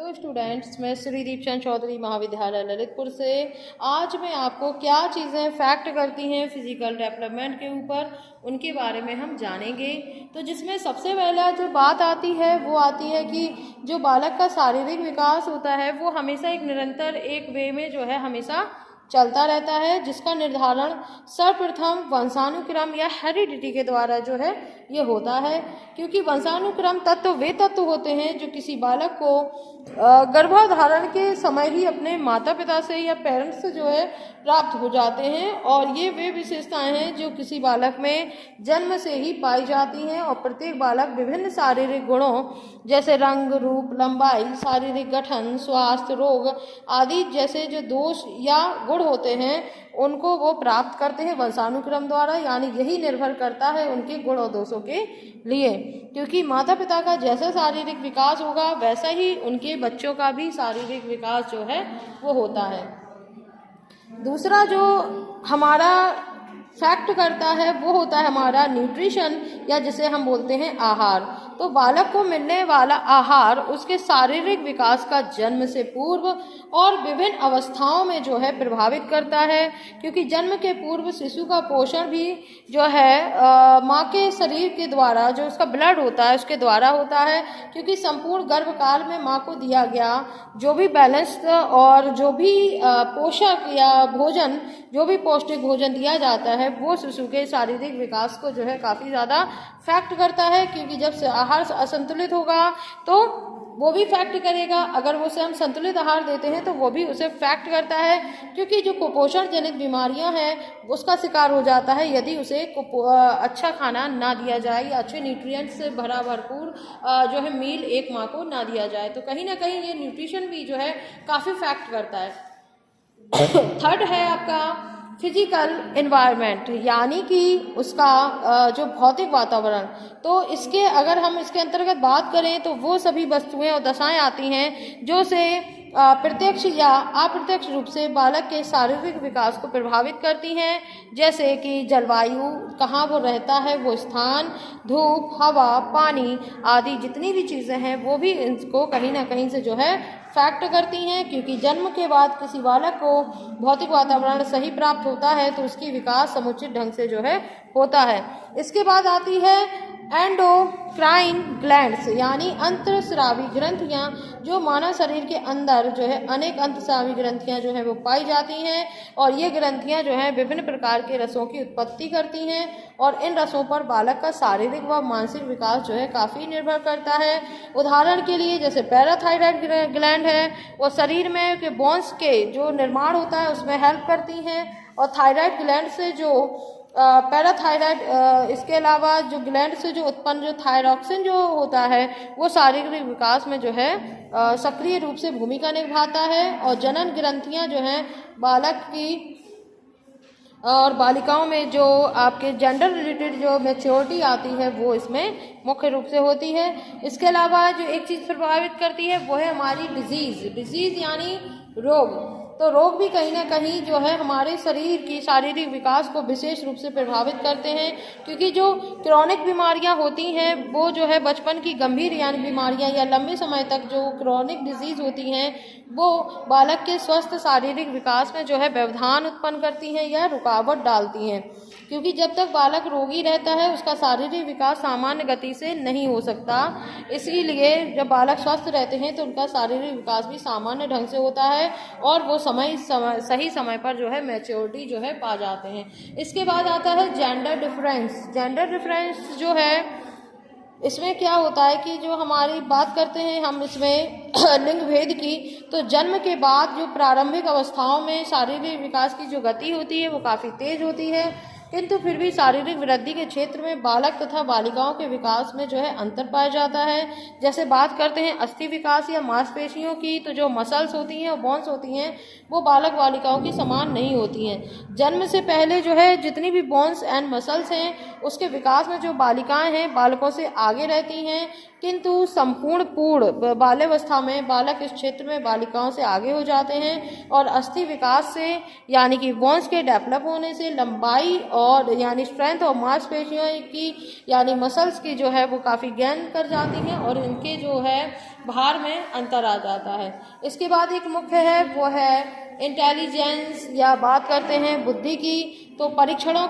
Hello students, मैं श्री दीपचंद चौधरी महाविद्यालय ललितपुर से। आज मैं आपको क्या चीज़ें फैक्ट करती हैं फिजिकल डेवलपमेंट के ऊपर, उनके बारे में हम जानेंगे। तो जिसमें सबसे पहला जो बात आती है वो आती है कि जो बालक का शारीरिक विकास होता है वो हमेशा एक निरंतर एक वे में जो है हमेशा चलता रहता है, जिसका निर्धारण सर्वप्रथम वंशानुक्रम या हेरिडिटी के द्वारा जो है ये होता है। क्योंकि वंशानुक्रम तत्व वे तत्व होते हैं जो किसी बालक को गर्भाधारण के समय ही अपने माता पिता से या पेरेंट्स से जो है प्राप्त हो जाते हैं, और ये वे विशेषताएं हैं जो किसी बालक में जन्म से ही पाई जाती हैं। और प्रत्येक बालक विभिन्न शारीरिक गुणों जैसे रंग, रूप, लंबाई, शारीरिक गठन, स्वास्थ्य, रोग आदि जैसे जो दोष या गुण होते हैं उनको वो प्राप्त करते हैं वंशानुक्रम द्वारा। यानी यही निर्भर करता है उनके गुण और दोषों के लिए, क्योंकि माता पिता का जैसा शारीरिक विकास होगा वैसा ही उनके बच्चों का भी शारीरिक विकास जो है वो होता है। दूसरा जो हमारा फैक्ट करता है वो होता है हमारा न्यूट्रिशन, या जिसे हम बोलते हैं आहार। तो बालक को मिलने वाला आहार उसके शारीरिक विकास का जन्म से पूर्व और विभिन्न अवस्थाओं में जो है प्रभावित करता है। क्योंकि जन्म के पूर्व शिशु का पोषण भी जो है माँ के शरीर के द्वारा, जो उसका ब्लड होता है उसके द्वारा होता है। क्योंकि संपूर्ण गर्भकाल में माँ को दिया गया जो भी बैलेंस्ड और जो भी पोषक या भोजन, जो भी पौष्टिक भोजन दिया जाता है वो शिशु के शारीरिक विकास को जो है काफ़ी ज़्यादा फैक्ट करता है। क्योंकि जब से आहार असंतुलित होगा तो वो भी फैक्ट करेगा, अगर उसे हम संतुलित आहार देते हैं तो वो भी उसे फैक्ट करता है। क्योंकि जो कुपोषण जनित बीमारियां हैं उसका शिकार हो जाता है यदि उसे अच्छा खाना ना दिया जाए या अच्छे न्यूट्रिएंट्स से भरा भरपूर जो है मील एक माँ को ना दिया जाए। तो कहीं ना कहीं ये न्यूट्रिशन भी जो है काफ़ी फैक्ट करता है। थर्ड है आपका फिजिकल एनवायरनमेंट, यानी कि उसका जो भौतिक वातावरण। तो इसके अगर हम इसके अंतर्गत बात करें तो वो सभी वस्तुएं और दशाएं आती हैं जो से प्रत्यक्ष या अप्रत्यक्ष रूप से बालक के शारीरिक विकास को प्रभावित करती हैं। जैसे कि जलवायु, कहाँ वो रहता है, वो स्थान, धूप, हवा, पानी आदि जितनी भी चीज़ें हैं वो भी इनको कहीं ना कहीं से जो है फैक्ट करती हैं। क्योंकि जन्म के बाद किसी बालक को भौतिक वातावरण सही प्राप्त होता है तो उसकी विकास समुचित ढंग से जो है होता है। इसके बाद आती है एंडोक्राइन ग्लैंड्स, यानी अंतःस्रावी ग्रंथियां, जो मानव शरीर के अंदर जो है अनेक अंतःस्रावी ग्रंथियां जो है वो पाई जाती हैं। और ये ग्रंथियां जो है विभिन्न प्रकार के रसों की उत्पत्ति करती हैं, और इन रसों पर बालक का शारीरिक व मानसिक विकास जो है काफ़ी निर्भर करता है। उदाहरण के लिए जैसे पैराथायराइड ग्लैंड है, वो शरीर में के बोन्स के जो निर्माण होता है उसमें हेल्प करती हैं। और थायराइड ग्लैंड से जो पैराथायराइड, इसके अलावा जो ग्लैंड से जो उत्पन्न जो थायरॉक्सिन जो होता है वो शारीरिक विकास में जो है सक्रिय रूप से भूमिका निभाता है। और जनन ग्रंथियां जो हैं बालक की और बालिकाओं में जो आपके जेंडर रिलेटेड जो मैच्योरिटी आती है वो इसमें मुख्य रूप से होती है। इसके अलावा जो एक चीज़ प्रभावित करती है वो है हमारी डिजीज़ यानी रोग। तो रोग भी कहीं ना कहीं जो है हमारे शरीर की शारीरिक विकास को विशेष रूप से प्रभावित करते हैं। क्योंकि जो क्रॉनिक बीमारियां होती हैं वो जो है बचपन की गंभीर यानी बीमारियां या लंबे समय तक जो क्रॉनिक डिजीज़ होती हैं वो बालक के स्वस्थ शारीरिक विकास में जो है व्यवधान उत्पन्न करती हैं या रुकावट डालती हैं। क्योंकि जब तक बालक रोगी रहता है उसका शारीरिक विकास सामान्य गति से नहीं हो सकता। इसीलिए जब बालक स्वस्थ रहते हैं तो उनका शारीरिक विकास भी सामान्य ढंग से होता है और वो सही समय पर जो है मैच्योरिटी जो है पा जाते हैं। इसके बाद आता है जेंडर डिफरेंस जो है, इसमें क्या होता है कि जो हमारी बात करते हैं हम इसमें लिंग भेद की, तो जन्म के बाद जो प्रारंभिक अवस्थाओं में शारीरिक विकास की जो गति होती है वो काफ़ी तेज होती है। किंतु फिर भी शारीरिक वृद्धि के क्षेत्र में बालक तथा बालिकाओं के विकास में जो है अंतर पाया जाता है। जैसे बात करते हैं अस्थि विकास या मांसपेशियों की, तो जो मसल्स होती हैं और बोन्स होती हैं वो बालक बालिकाओं की समान नहीं होती हैं। जन्म से पहले जो है जितनी भी बोन्स एंड मसल्स हैं उसके विकास में जो बालिकाएं हैं बालकों से आगे रहती हैं, किंतु पूर्ण बाल्यावस्था में बालक इस क्षेत्र में बालिकाओं से आगे हो जाते हैं। और अस्थि विकास से यानी कि बोन्स के डेवलप होने से लंबाई और यानी स्ट्रेंथ और मांसपेशियों की यानी मसल्स की जो है वो काफ़ी गेन कर जाती हैं, और इनके जो है भार में अंतर आ जाता है। इसके बाद एक मुख्य है वो है इंटेलिजेंस, या बात करते हैं बुद्धि की। तो परीक्षणों